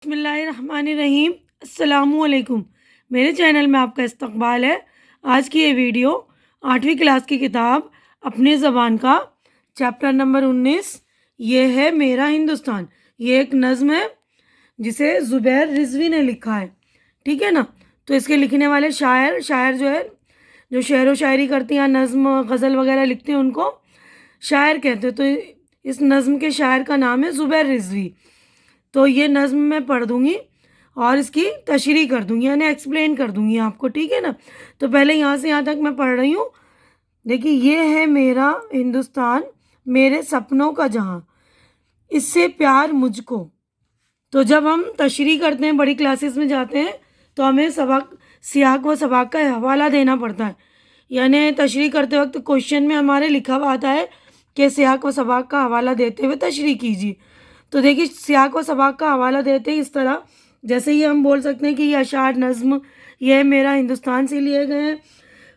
बिस्मिल्लाहिर्रहमानिर्रहीम। अस्सलामुअलैकुम। मेरे चैनल में आपका इस्तकबाल है। आज की ये वीडियो 8वीं क्लास की किताब अपनी ज़बान का चैप्टर नंबर 19 ये है मेरा हिंदुस्तान। ये एक नज़्म है जिसे ज़ुबैर रिज़वी ने लिखा है। ठीक है ना। तो इसके लिखने वाले शायर जो है, जो शेर व शायरी करती हैं, नज़्म गज़ल वगैरह लिखते हैं, उनको शायर कहते हैं। तो इस नज़्म के शायर का नाम है ज़ुबैर रिज़वी। तो ये नज़्म मैं पढ़ दूँगी और इसकी तशरीह कर दूँगी, यानी एक्सप्लेन कर दूँगी आपको। ठीक है ना। तो पहले यहाँ से यहाँ तक मैं पढ़ रही हूँ। देखिए, ये है मेरा हिंदुस्तान, मेरे सपनों का जहाँ, इससे प्यार मुझको। तो जब हम तशरीह करते हैं, बड़ी क्लासेस में जाते हैं, तो हमें सबक, सियाक व सबाक का हवाला देना पड़ता है। यानी तशरीह करते वक्त क्वेश्चन में हमारे लिखा हुआ आता है कि सियाक व सबाक का हवाला देते हुए तशरीह कीजिए। तो देखिए, सियाक व सबाक का हवाला देते इस तरह, जैसे ये हम बोल सकते हैं कि ये अशार नज़्म ये मेरा हिंदुस्तान से लिए गए हैं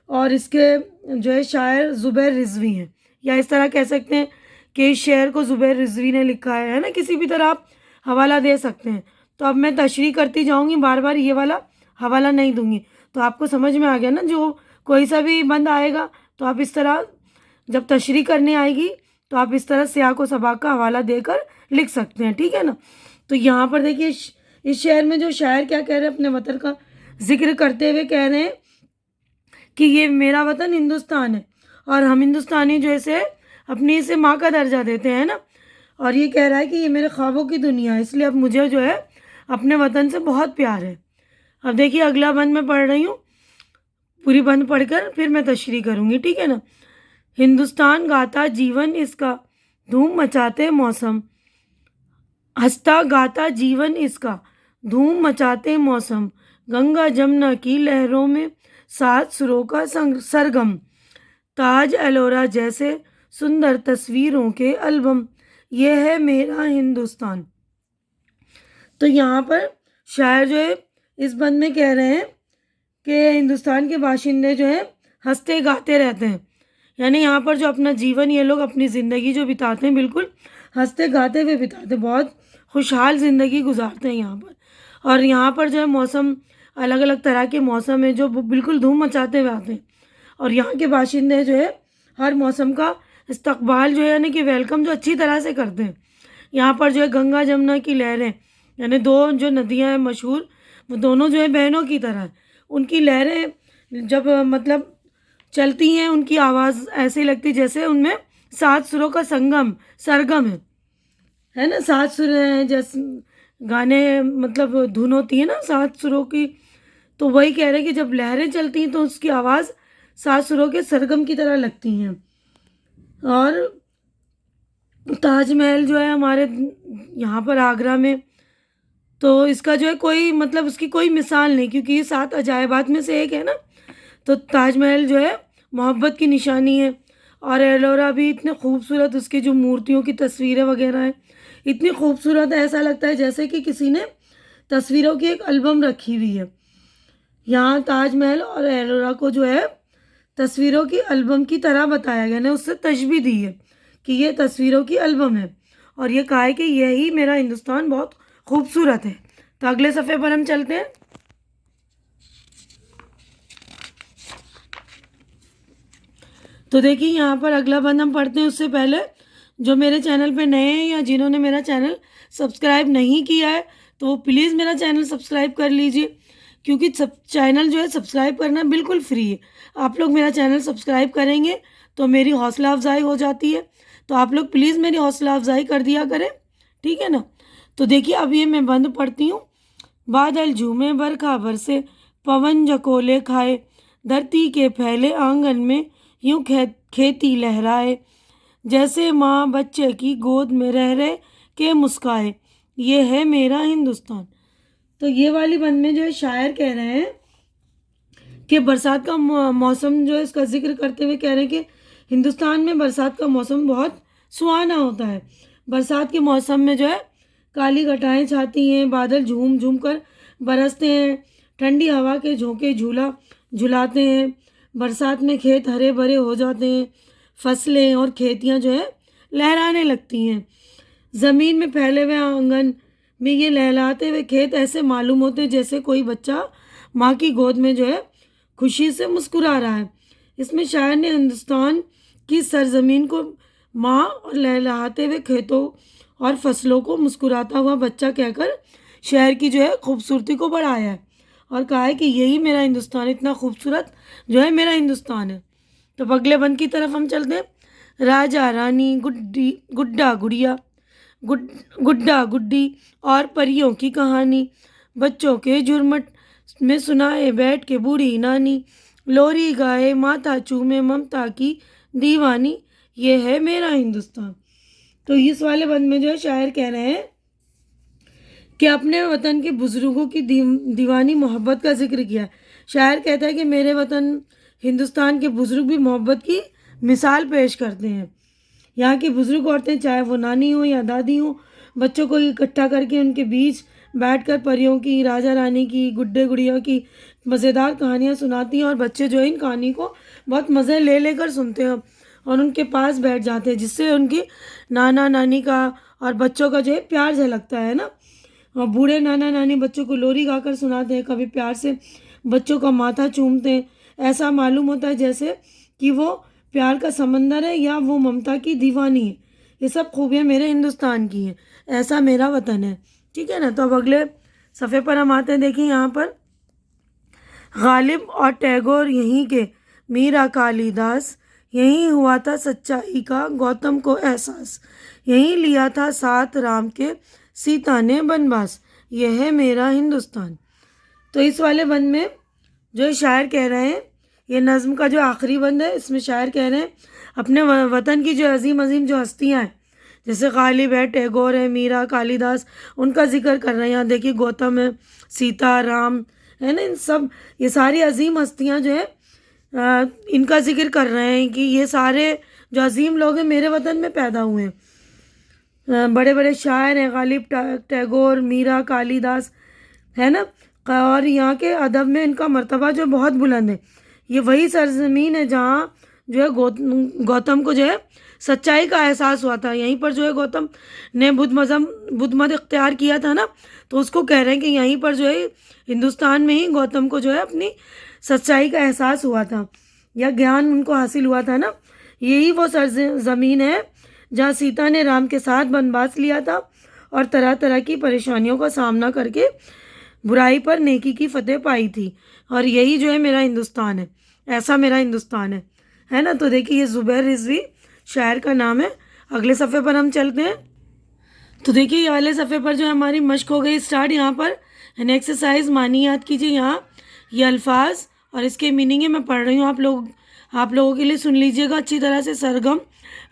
और इसके जो है शायर ज़ुबैर रिज़वी हैं। या इस तरह कह सकते हैं कि इस शेर को ज़ुबैर रिज़वी ने लिखा है ना। किसी भी तरह आप हवाला दे सकते हैं। तो अब मैं तशरीह करती जाऊँगी, बार बार ये वाला हवाला नहीं दूँगी। तो आपको समझ में आ गया ना। जो कोई सा भी बंद आएगा तो आप इस तरह, जब तशरीह करने आएगी तो आप इस तरह सियाक व सबाक का हवाला देकर लिख सकते हैं। ठीक है ना। तो यहाँ पर देखिए, इस शेर में जो शायर क्या कह रहे हैं, अपने वतन का जिक्र करते हुए कह रहे हैं कि ये मेरा वतन हिंदुस्तान है और हम हिंदुस्तानी जो इसे अपनी इसे माँ का दर्जा देते हैं ना। और ये कह रहा है कि ये मेरे ख्वाबों की दुनिया है, इसलिए अब मुझे जो है अपने वतन से बहुत प्यार है। अब देखिए, अगला बंद मैं पढ़ रही हूँ। पूरी बंद पढ़कर फिर मैं तशरीह करूँगी। ठीक है ना। हिंदुस्तान गाता जीवन इसका, धूम मचाते मौसम, हंसता गाता जीवन इसका, धूम मचाते मौसम, गंगा जमुना की लहरों में सात सुरों का सरगम, ताज एलोरा जैसे सुंदर तस्वीरों के एल्बम, यह है मेरा हिंदुस्तान। तो यहाँ पर शायर जो है इस बंद में कह रहे हैं कि हिंदुस्तान के बाशिंदे जो है हंसते गाते रहते हैं। यानी यहाँ पर जो अपना जीवन ये लोग अपनी ज़िंदगी जो बिताते हैं, बिल्कुल हंसते गाते हुए बिताते हैं, बहुत खुशहाल ज़िंदगी गुजारते हैं यहाँ पर। और यहाँ पर जो है मौसम, अलग अलग तरह के मौसम है जो बिल्कुल धूम मचाते हुए आते हैं। और यहाँ के बाशिंदे जो है हर मौसम का इस्तकबाल जो है, यानी कि वेलकम जो अच्छी तरह से करते हैं। यहाँ पर जो है गंगा जमुना की लहरें, यानी दो जो नदियाँ हैं मशहूर, वो दोनों जो है बहनों की तरह है। उनकी लहरें जब मतलब चलती हैं, उनकी आवाज़ ऐसे लगती जैसे उनमें सात सुरों का सरगम है ना। सात सुर हैं, जैसे गाने मतलब धुन होती है ना सात सुरों की। तो वही कह रहे हैं कि जब लहरें चलती हैं तो उसकी आवाज़ सात सुरों के सरगम की तरह लगती हैं। और ताजमहल जो है हमारे यहाँ पर आगरा में, तो इसका जो है कोई मतलब उसकी कोई मिसाल नहीं, क्योंकि ये 7 अजायबात में से एक है ना। तो ताजमहल जो है मोहब्बत की निशानी है। और एलोरा भी इतने खूबसूरत, उसकी जो मूर्तियों की तस्वीरें वगैरह हैं इतनी खूबसूरत है, ऐसा लगता है जैसे कि किसी ने तस्वीरों की एक एल्बम रखी हुई है। यहाँ ताजमहल और एलोरा को जो है तस्वीरों की एल्बम की तरह बताया गया है, उससे तशबीह दी है कि ये तस्वीरों की एल्बम है। और ये कहा है कि यही मेरा हिंदुस्तान बहुत खूबसूरत है। तो अगले सफ़े पर हम चलते हैं। तो देखिए, यहाँ पर अगला बंद हम पढ़ते हैं। उससे पहले जो मेरे चैनल पे नए हैं या जिन्होंने मेरा चैनल सब्सक्राइब नहीं किया है, तो वो प्लीज़ मेरा चैनल सब्सक्राइब कर लीजिए, क्योंकि सब चैनल जो है सब्सक्राइब करना बिल्कुल फ्री है। आप लोग मेरा चैनल सब्सक्राइब करेंगे तो मेरी हौसला अफजाई हो जाती है। तो आप लोग प्लीज़ मेरी हौसला अफजाई कर दिया करें। ठीक है ना। तो देखिए, अब ये मैं बंद पढ़ती हूँ। बादल झूमे बरखा बरसे, पवन झकोले खाए, धरती के फैले आंगन में यूं खेती लहराए, जैसे माँ बच्चे की गोद में रह रहे के मुस्काए, ये है मेरा हिंदुस्तान। तो ये वाली बंद में जो है शायर कह रहे हैं कि बरसात का मौसम जो है इसका जिक्र करते हुए कह रहे हैं कि हिंदुस्तान में बरसात का मौसम बहुत सुहाना होता है। बरसात के मौसम में जो है काली घटाएं छाती हैं, बादल झूम झूम कर बरसते हैं, ठंडी हवा के झोंके झुलाते हैं। बरसात में खेत हरे भरे हो जाते हैं, फसलें और खेतियाँ जो है लहराने लगती हैं। ज़मीन में फैले हुए आंगन में ये लहलहाते हुए खेत ऐसे मालूम होते हैं जैसे कोई बच्चा माँ की गोद में जो है खुशी से मुस्कुरा रहा है। इसमें शायर ने हिंदुस्तान की सरजमीन को माँ और लहलहाते हुए खेतों और फसलों को मुस्कुराता हुआ बच्चा कहकर शहर की जो है खूबसूरती को बढ़ाया है और कहा है कि यही मेरा हिंदुस्तान, इतना खूबसूरत जो है मेरा हिंदुस्तान है। तो अगले बंद की तरफ हम चलते हैं। राजा रानी, गुड्डी गुड्डा गुड़िया, गुड गुड्डा गुड्डी और परियों की कहानी, बच्चों के झुरमुट में सुनाए बैठ के बूढ़ी नानी, लोरी गाए माथा चूमे ममता की दीवानी, ये है मेरा हिंदुस्तान। तो इस वाले बंद में जो है शायर कह रहे हैं कि अपने वतन के बुजुर्गों की दीवानी मोहब्बत का जिक्र किया। शायर कहता है कि मेरे वतन हिंदुस्तान के बुजुर्ग भी मोहब्बत की मिसाल पेश करते हैं। यहाँ की बुजुर्ग औरतें, चाहे वो नानी हो या दादी हो, बच्चों को इकट्ठा करके उनके बीच बैठकर परियों की, राजा रानी की, गुड्डे गुड़िया की मज़ेदार कहानियाँ सुनाती हैं और बच्चे जो है इन कहानी को बहुत मज़े ले लेकर सुनते हैं और उनके पास बैठ जाते हैं, जिससे उनकी नाना नानी का और बच्चों का जो है प्यार झलकता है ना। और बूढ़े नाना नानी बच्चों को लोरी गाकर सुनाते हैं, कभी प्यार से बच्चों का माथा चूमते हैं। ऐसा मालूम होता है जैसे कि वो प्यार का समंदर है या वो ममता की दीवानी है। ये सब खूबियाँ मेरे हिंदुस्तान की हैं, ऐसा मेरा वतन है। ठीक है ना। तो अब अगले सफ़े पर हम आते हैं। देखिए यहाँ पर गालिब और टैगोर यहीं के, मीरा कालिदास यहीं हुआ था सच्चाई का गौतम को एहसास, यहीं लिया था साथ राम के सीता ने बनवास, यह है मेरा हिंदुस्तान। तो इस वाले बंद में जो शायर कह रहे हैं, ये नज़्म का जो आखिरी बंद है, इसमें शायर कह रहे हैं अपने वतन की जो अजीम अजीम जो हस्तियाँ हैं, जैसे गालिब है, टैगोर है, मीरा कालिदास, उनका जिक्र कर रहे हैं। यहाँ देखिए गौतम है, सीता, राम है ना, इन सब ये सारी अजीम हस्तियाँ जो है इनका जिक्र कर रहे हैं कि ये सारे जो अजीम लोग हैं मेरे वतन में पैदा हुए हैं। बड़े बड़े शायर हैं, गालिब, टैगोर, मीरा, कालिदास, है ना। और यहाँ के अदब में इनका मर्तबा जो बहुत बुलंद है। ये वही सरजमीन है जहाँ जो है गौतम को जो है सच्चाई का एहसास हुआ था। यहीं पर जो है गौतम ने बुद्ध मत इख्तियार किया था ना, तो उसको कह रहे हैं कि यहीं पर जो है हिंदुस्तान में ही गौतम को जो है अपनी सच्चाई का एहसास हुआ था या ज्ञान उनको हासिल हुआ था ना। यही वो सरजमीन है जहाँ सीता ने राम के साथ वनवास लिया था और तरह तरह की परेशानियों का सामना करके बुराई पर नेकी की फतेह पाई थी। और यही जो है मेरा हिंदुस्तान है, ऐसा मेरा हिंदुस्तान है ना। तो देखिए ये ज़ुबैर रिजवी शायर का नाम है। अगले सफ़े पर हम चलते हैं। तो देखिए ये वाले सफ़े पर जो हमारी मश्क हो गई स्टार्ट। यहाँ पर एन एक्सरसाइज मानी याद कीजिए। यहाँ ये अल्फाज और इसके मीनिंग है, मैं पढ़ रही हूँ, आप लोगों के लिए सुन लीजिएगा अच्छी तरह से। सरगम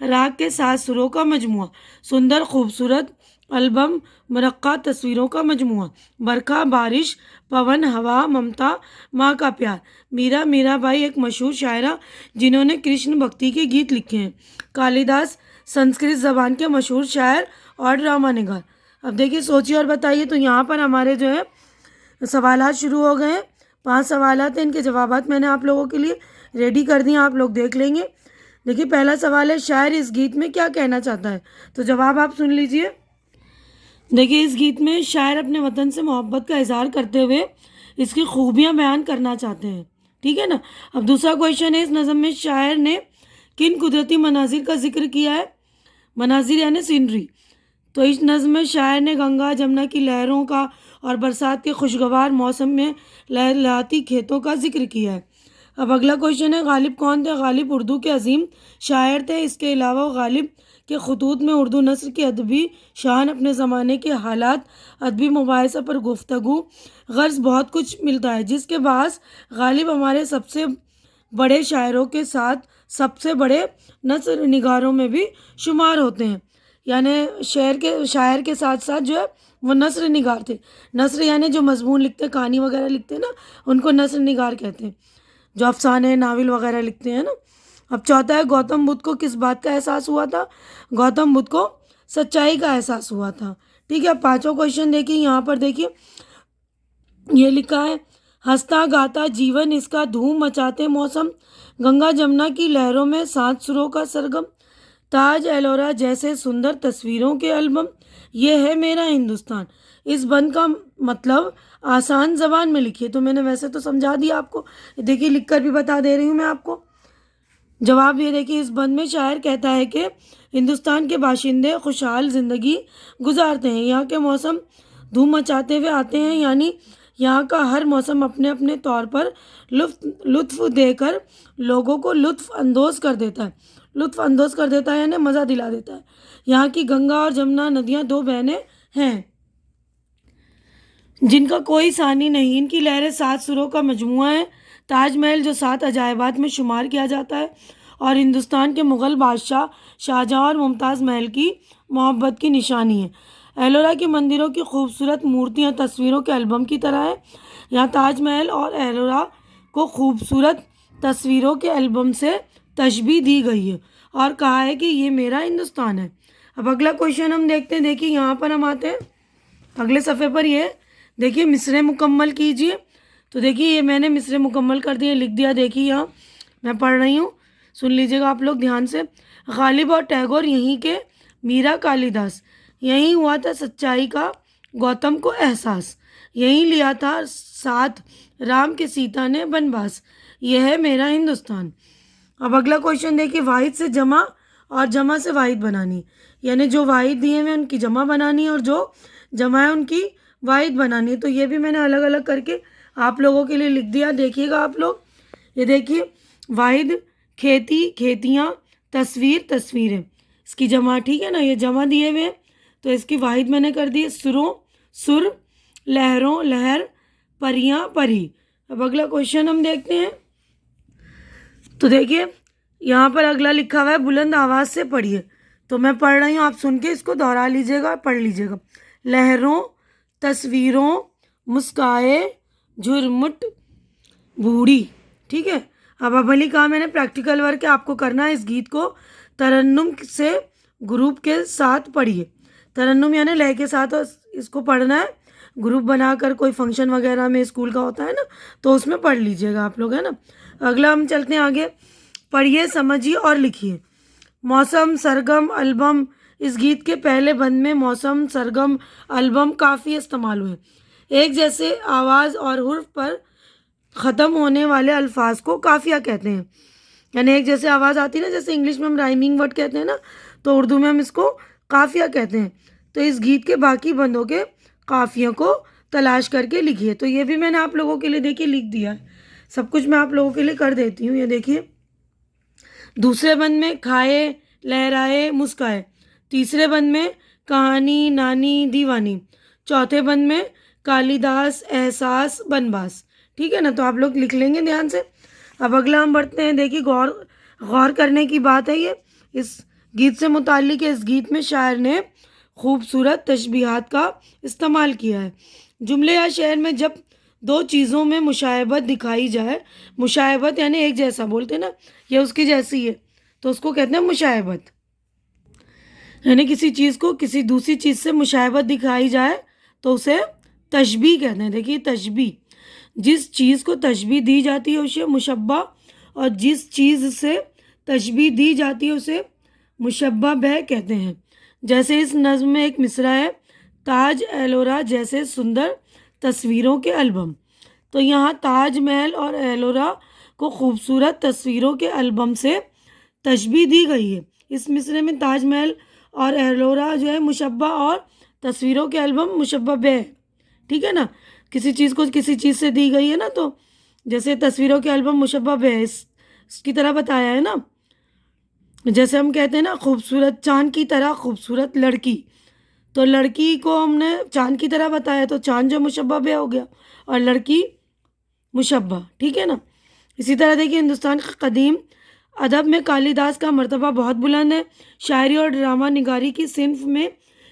राग के 7 सुरों का मजमुआ, सुंदर खूबसूरत एल्बम, मरक्का तस्वीरों का मजमुआ, बरखा बारिश पवन हवा ममता माँ का प्यार। मीरा मीराबाई एक मशहूर शायरा जिन्होंने कृष्ण भक्ति के गीत लिखे हैं। कालिदास संस्कृत ज़बान के मशहूर शायर और ड्रामा निगार। अब देखिए सोचिए और बताइए। तो यहाँ पर हमारे जो है सवालात शुरू हो गए हैं। 5 सवालात हैं, इनके जवाबात मैंने आप लोगों के लिए रेडी कर दिए, आप लोग देख लेंगे। देखिए पहला सवाल है, शायर इस गीत में क्या कहना चाहता है? तो जवाब आप सुन लीजिए। देखिए इस गीत में शायर अपने वतन से मोहब्बत का इजहार करते हुए इसकी खूबियाँ बयान करना चाहते हैं। ठीक है ना। अब दूसरा क्वेश्चन है, इस नज़म में शायर ने किन कुदरती मनाजिर का जिक्र किया है? मनाजिर यानी सीनरी। तो इस नज़म में शायर ने गंगा जमुना की लहरों का और बरसात के खुशगवार मौसम में लहलहाती खेतों का जिक्र किया है। अब अगला क्वेश्चन है, गालिब कौन थे? गालिब उर्दू के अजीम शायर थे। इसके अलावा गालिब के खतूत में उर्दू नस्र के अदबी शान, अपने ज़माने के हालात, अदबी मुबाहिसा पर गुफ्तगू गर्ज बहुत कुछ मिलता है, जिसके बाद गालिब हमारे सबसे बड़े शायरों के साथ सबसे बड़े नस्र निगारों में भी शुमार होते हैं। यानी शायर के साथ साथ जो है वो नस्र निगार थे। नस्र यानी जो मजमून लिखते हैं, कहानी वगैरह लिखते हैं ना, उनको नस्र निगार कहते हैं, जो अफसाने नावल वगैरह लिखते हैं ना। अब चौथा है, गौतम बुद्ध को किस बात का एहसास हुआ था? गौतम बुद्ध को सच्चाई का एहसास हुआ था। ठीक है। 5वां क्वेश्चन देखिए, यहाँ पर देखिए ये लिखा है, हंसता गाता जीवन इसका धूम मचाते मौसम, गंगा जमुना की लहरों में 7 सुरों का सरगम, ताज एलोरा जैसे सुंदर तस्वीरों के एल्बम, ये है मेरा हिंदुस्तान। इस बंद का मतलब आसान ज़बान में लिखिए। तो मैंने वैसे तो समझा दिया आपको, देखिए लिख कर भी बता दे रही हूँ मैं आपको। जवाब ये देखिए, इस बंद में शायर कहता है कि हिंदुस्तान के बाशिंदे खुशहाल ज़िंदगी गुजारते हैं। यहाँ के मौसम धूम मचाते हुए आते हैं, यानी यहाँ का हर मौसम अपने अपने तौर पर लुत्फ़ देकर लोगों को लुत्फ़ अंदोज़ कर देता है। लुत्फ़ अंदोज़ कर देता है यानी मज़ा दिला देता है। यहाँ की गंगा और जमुना नदियाँ दो बहनें हैं जिनका कोई सानी नहीं। इनकी लहरें 7 सुरों का मजमूआ है। ताजमहल जो 7 अजायबात में शुमार किया जाता है और हिंदुस्तान के मुग़ल बादशाह शाहजहाँ और मुमताज़ महल की मोहब्बत की निशानी है। एलोरा के मंदिरों की खूबसूरत मूर्तियाँ तस्वीरों के एल्बम की तरह है। यहाँ ताजमहल और एलोरा को खूबसूरत तस्वीरों के एल्बम से तशबीह दी गई है और कहा है कि ये मेरा हिंदुस्तान है। अब अगला क्वेश्चन हम देखते हैं। देखिए यहाँ पर हम आते हैं अगले सफ़े पर। ये देखिए मिसरे मुकम्मल कीजिए। तो देखिए ये मैंने मिसरे मुकम्मल कर दिए, लिख दिया। देखिए यहाँ मैं पढ़ रही हूँ, सुन लीजिएगा आप लोग ध्यान से। गालिब और टैगोर यहीं के, मीरा कालिदास यहीं हुआ था सच्चाई का गौतम को एहसास, यहीं लिया था साथ राम के सीता ने बनवास, यह है मेरा हिंदुस्तान। अब अगला क्वेश्चन देखिए, वाहिद से जमा और जमा से वाहिद बनानी, यानी जो वाहिद दिए हुए उनकी जमा बनानी है और जो जमा है उनकी वाहिद बनानी है। तो ये भी मैंने अलग अलग करके आप लोगों के लिए लिख दिया, देखिएगा आप लोग। ये देखिए वाहिद खेती खेतियाँ, तस्वीर तस्वीरें, इसकी जमा, ठीक है ना, ये जमा दिए हुए हैं तो इसकी वाहिद मैंने कर दी है सुरों सुर, लहरों लहर, परियाँ परी। अब अगला क्वेश्चन हम देखते हैं। तो देखिए यहाँ पर अगला लिखा हुआ है, बुलंद आवाज़ से पढ़िए। तो मैं पढ़ रही हूँ, आप सुन के इसको दोहरा लीजिएगा, पढ़ लीजिएगा। लहरों, तस्वीरों, मुस्काए, झुरमुट, बूढ़ी, ठीक है। अब अमली कहा मैंने प्रैक्टिकल वर्क है, आपको करना है। इस गीत को तरन्नुम से ग्रुप के साथ पढ़िए। तरन्नुम यानी लय के साथ, और इसको पढ़ना है ग्रुप बनाकर, कोई फंक्शन वगैरह में स्कूल का होता है ना, तो उसमें पढ़ लीजिएगा आप लोग, है ना। अगला हम चलते हैं आगे। पढ़िए, समझिए और लिखिए। मौसम, सरगम, एल्बम। इस गीत के पहले बंद में मौसम, सरगम, एल्बम काफ़ी इस्तेमाल हुए। एक जैसे आवाज़ और हुर्फ पर ख़त्म होने वाले अल्फाज को काफिया कहते हैं। यानी एक जैसे आवाज़ आती है ना, जैसे इंग्लिश में हम राइमिंग वर्ड कहते हैं ना, तो उर्दू में हम इसको काफिया कहते हैं। तो इस गीत के बाकी बंदों के काफियों को तलाश करके लिखिए। तो ये भी मैंने आप लोगों के लिए देखिए लिख दिया है, सब कुछ मैं आप लोगों के लिए कर देती हूँ। ये देखिए दूसरे बंद में खाए, लहराए, मुस्काए। तीसरे बंद में कहानी, नानी, दीवानी। चौथे बंद में कालिदास, एहसास, बनवास। ठीक है ना, तो आप लोग लिख लेंगे ध्यान से। अब अगला हम बढ़ते हैं। देखिए गौर करने की बात है ये, इस गीत से मुताल्लिक है। इस गीत में शायर ने खूबसूरत तशबीहात का इस्तेमाल किया है। जुमले या शेर में जब दो चीज़ों में मुशायबत दिखाई जाए, मुशायबत यानी एक जैसा बोलते हैं ना, ये उसकी जैसी है तो उसको कहते हैं मुशायबत। यानी किसी चीज़ को किसी दूसरी चीज़ से मुशायबत दिखाई जाए तो उसे तशबीह कहते हैं। देखिए तशबीह, जिस चीज़ को तशबीह दी जाती है उसे मुशब्बा, और जिस चीज़ से तशबीह दी जाती है उसे मुशब्बा बह कहते हैं। जैसे इस नज़्म में एक मिसरा है, ताज एलोरा जैसे सुंदर तस्वीरों के एल्बम। तो यहाँ ताजमहल और एलोरा को खूबसूरत तस्वीरों के एल्बम से तशबीह दी गई है। इस मिसरे में ताजमहल और एलोरा जो है मुशब्बा और तस्वीरों के एल्बम मुशब्बा बह, ठीक है ना। किसी चीज़ को किसी चीज़ से दी गई है ना, तो जैसे तस्वीरों के एल्बम मुशब्बा बह इसकी तरह बताया है ना। जैसे हम कहते हैं ना खूबसूरत चाँद की तरह खूबसूरत लड़की, तो लड़की को हमने चाँद की तरह बताया तो चाँद जो मुशब्बा बह हो गया और लड़की मुशब्बा, ठीक है ना। इसी तरह देखिए हिंदुस्तान के कदीम अदब में कालिदास का मर्तबा बहुत बुलंद है। शायरी और ड्रामा निगारी की सिन्फ में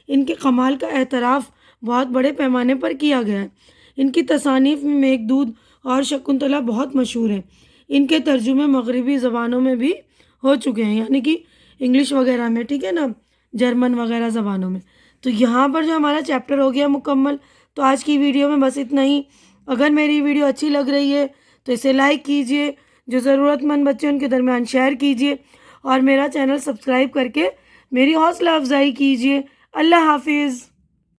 इनके कमाल का एतराफ़ बहुत बड़े पैमाने पर किया गया है। इनकी तसानीफ़ में मेघदूत और शकुंतला बहुत मशहूर हैं। इनके तर्जुमे मगरबी ज़बानों में भी हो चुके हैं, यानी कि इंग्लिश वगैरह में, ठीक है ना, जर्मन वगैरह ज़बानों में। तो यहाँ पर जो हमारा चैप्टर हो गया मुकम्मल। तो आज की वीडियो में बस इतना ही। अगर मेरी वीडियो अच्छी लग रही है तो इसे लाइक कीजिए, जो ज़रूरतमंद बच्चे उनके दरमियान शेयर कीजिए और मेरा चैनल सब्सक्राइब करके मेरी हौसला अफजाई कीजिए। अल्लाह हाफिज़।